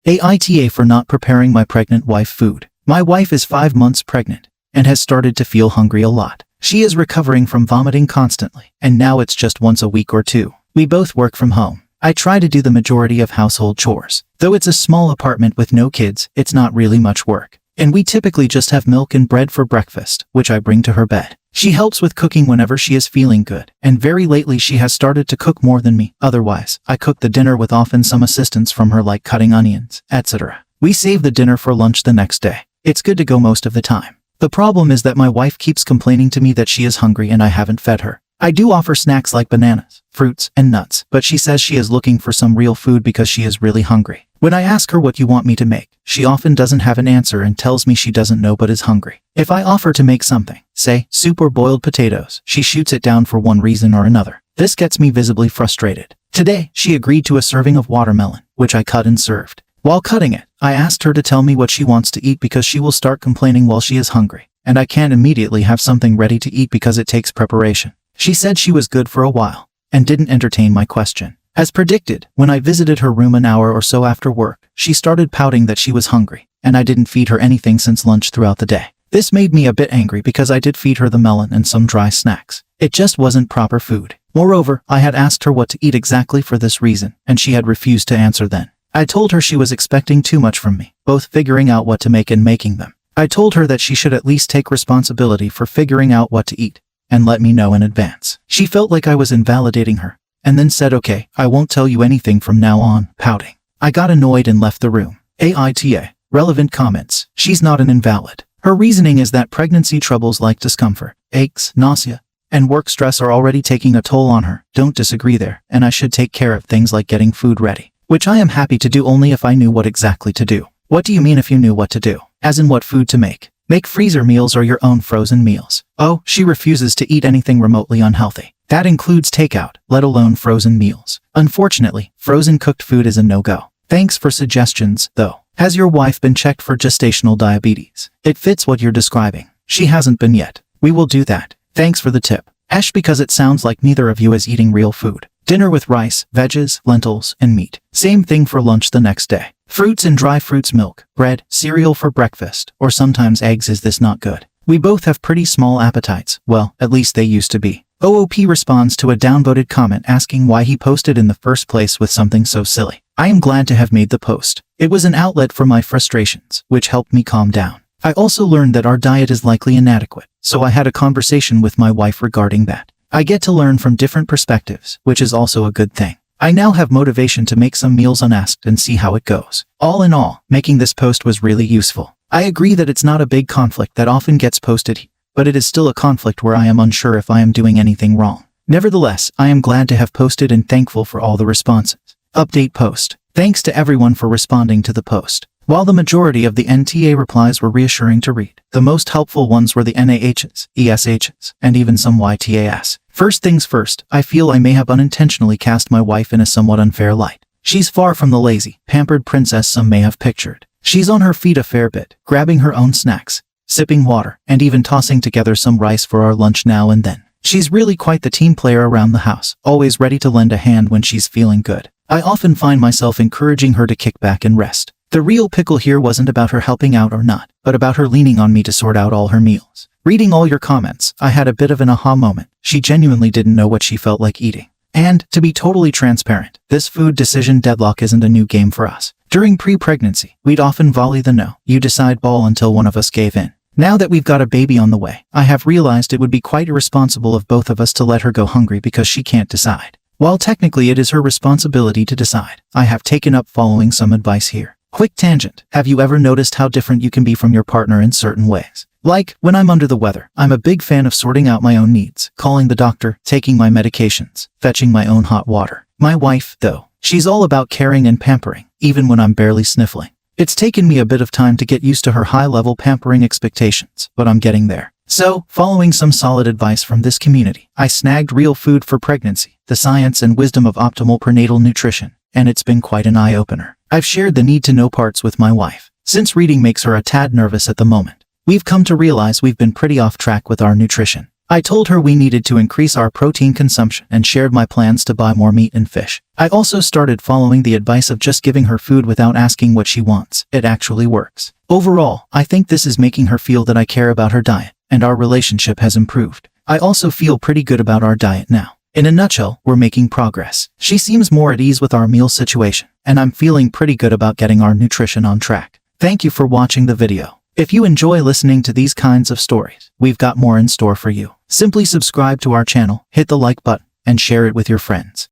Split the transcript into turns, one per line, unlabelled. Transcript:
AITA for not preparing my pregnant wife food. My wife is 5 months pregnant and has started to feel hungry a lot. She is recovering from vomiting constantly, and now it's just once a week or two. We both work from home. I try to do the majority of household chores. Though it's a small apartment with no kids, it's not really much work. And we typically just have milk and bread for breakfast, which I bring to her bed. She helps with cooking whenever she is feeling good, and very lately she has started to cook more than me. Otherwise, I cook the dinner with often some assistance from her like cutting onions, etc. We save the dinner for lunch the next day. It's good to go most of the time. The problem is that my wife keeps complaining to me that she is hungry and I haven't fed her. I do offer snacks like bananas, fruits, and nuts, but she says she is looking for some real food because she is really hungry. When I ask her what you want me to make, she often doesn't have an answer and tells me she doesn't know but is hungry. If I offer to make something, say, soup or boiled potatoes, she shoots it down for one reason or another. This gets me visibly frustrated. Today, she agreed to a serving of watermelon, which I cut and served. While cutting it, I asked her to tell me what she wants to eat because she will start complaining while she is hungry, and I can't immediately have something ready to eat because it takes preparation. She said she was good for a while, and didn't entertain my question. As predicted, when I visited her room an hour or so after work, she started pouting that she was hungry, and I didn't feed her anything since lunch throughout the day. This made me a bit angry because I did feed her the melon and some dry snacks. It just wasn't proper food. Moreover, I had asked her what to eat exactly for this reason, and she had refused to answer then. I told her she was expecting too much from me, both figuring out what to make and making them. I told her that she should at least take responsibility for figuring out what to eat, and let me know in advance. She felt like I was invalidating her, and then said, "Okay, I won't tell you anything from now on," pouting. I got annoyed and left the room. AITA. Relevant comments. She's not an invalid. Her reasoning is that pregnancy troubles like discomfort, aches, nausea, and work stress are already taking a toll on her. Don't disagree there, and I should take care of things like getting food ready, which I am happy to do only if I knew what exactly to do. What do you mean if you knew what to do? As in what food to make? Make freezer meals or your own frozen meals. Oh, she refuses to eat anything remotely unhealthy. That includes takeout, let alone frozen meals. Unfortunately, frozen cooked food is a no-go. Thanks for suggestions, though. Has your wife been checked for gestational diabetes? It fits what you're describing. She hasn't been yet. We will do that. Thanks for the tip. Because it sounds like neither of you is eating real food. Dinner with rice, veggies, lentils, and meat. Same thing for lunch the next day. Fruits and dry fruits, milk, bread, cereal for breakfast, or sometimes eggs. Is this not good? We both have pretty small appetites. Well, at least they used to be. OOP responds to a downvoted comment asking why he posted in the first place with something so silly. I am glad to have made the post. It was an outlet for my frustrations, which helped me calm down. I also learned that our diet is likely inadequate, so I had a conversation with my wife regarding that. I get to learn from different perspectives, which is also a good thing. I now have motivation to make some meals unasked and see how it goes. All in all, making this post was really useful. I agree that it's not a big conflict that often gets posted, but it is still a conflict where I am unsure if I am doing anything wrong. Nevertheless, I am glad to have posted and thankful for all the responses. Update post. Thanks to everyone for responding to the post. While the majority of the NTA replies were reassuring to read, the most helpful ones were the NAHs, ESHs, and even some YTAs. First things first, I feel I may have unintentionally cast my wife in a somewhat unfair light. She's far from the lazy, pampered princess some may have pictured. She's on her feet a fair bit, grabbing her own snacks, sipping water, and even tossing together some rice for our lunch now and then. She's really quite the team player around the house, always ready to lend a hand when she's feeling good. I often find myself encouraging her to kick back and rest. The real pickle here wasn't about her helping out or not, but about her leaning on me to sort out all her meals. Reading all your comments, I had a bit of an aha moment. She genuinely didn't know what she felt like eating. And, to be totally transparent, this food decision deadlock isn't a new game for us. During pre-pregnancy, we'd often volley the no, you decide ball until one of us gave in. Now that we've got a baby on the way, I have realized it would be quite irresponsible of both of us to let her go hungry because she can't decide. While technically it is her responsibility to decide, I have taken up following some advice here. Quick tangent. Have you ever noticed how different you can be from your partner in certain ways? Like, when I'm under the weather, I'm a big fan of sorting out my own needs, calling the doctor, taking my medications, fetching my own hot water. My wife, though, she's all about caring and pampering, even when I'm barely sniffling. It's taken me a bit of time to get used to her high-level pampering expectations, but I'm getting there. So, following some solid advice from this community, I snagged Real Food for Pregnancy, The Science and Wisdom of Optimal Prenatal Nutrition, and it's been quite an eye-opener. I've shared the need-to-know parts with my wife, since reading makes her a tad nervous at the moment. We've come to realize we've been pretty off track with our nutrition. I told her we needed to increase our protein consumption and shared my plans to buy more meat and fish. I also started following the advice of just giving her food without asking what she wants. It actually works. Overall, I think this is making her feel that I care about her diet, and our relationship has improved. I also feel pretty good about our diet now. In a nutshell, we're making progress. She seems more at ease with our meal situation, and I'm feeling pretty good about getting our nutrition on track. Thank you for watching the video. If you enjoy listening to these kinds of stories, we've got more in store for you. Simply subscribe to our channel, hit the like button, and share it with your friends.